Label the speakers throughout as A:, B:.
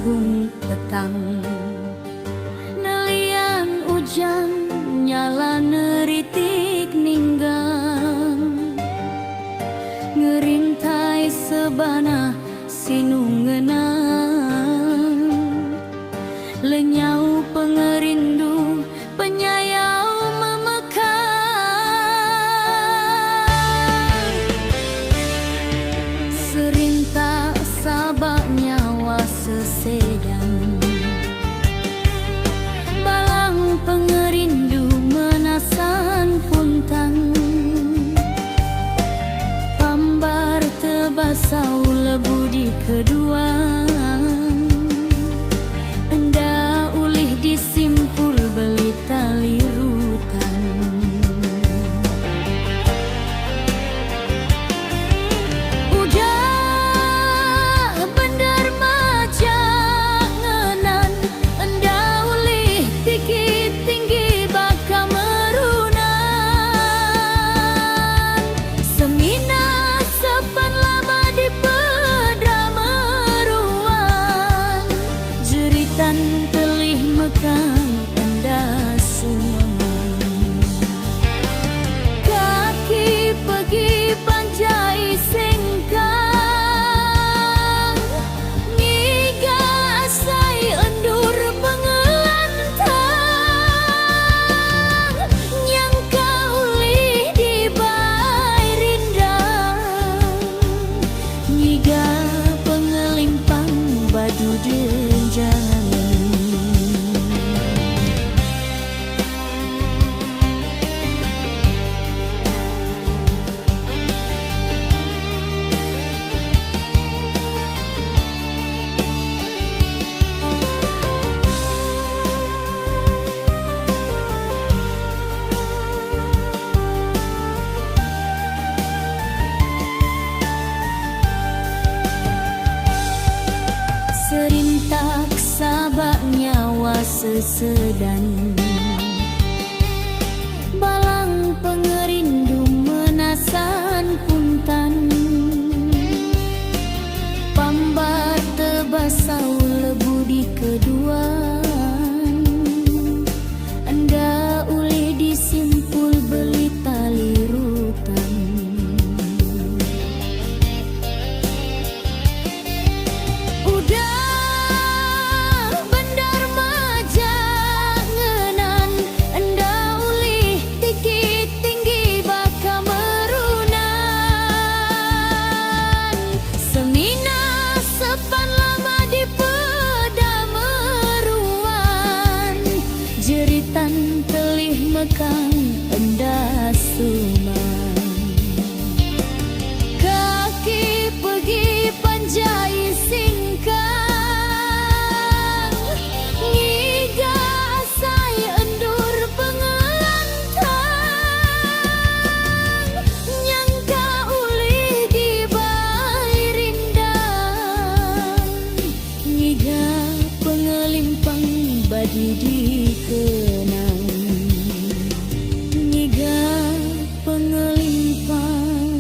A: sabung petang. Nelian hujan nyala neritik ninggang, ngerintai sebana sinungenang, lenyau pengerindu penyayau memekang. Serintak sabak nyawa sesedang, balang pengerindu menasan puntan, pambar tebasau lebu di kedua, enda ulih disimpul beli tali rutan. Udah bener majak ngenan, enda ulih dikit tinggi baka merunan. Semina sepan lama di pedrameruan, jeritan telih mekang enda suaman. Kaki pergi panjai sengkang, ngiga asai endur pengelantang, nyangka ulih dibai rindang, ngiga pengelimpang badu denjang. Serintak sabak nyawa sesedan, balang pengerindu menasan puntan, pambar tebasau lebu di keduaan, enda ulih disimpul beli tali rutan. Jeritan telih mekang enda suman. Kaki pergi panjai singkang, ngiga asai endur pengelantang, nyangka ulih dibai rindang, ngiga pengelimpang badi dikenang, ngiga pengelimpang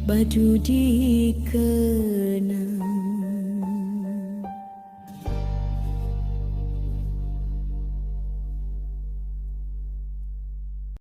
A: badu dikenang.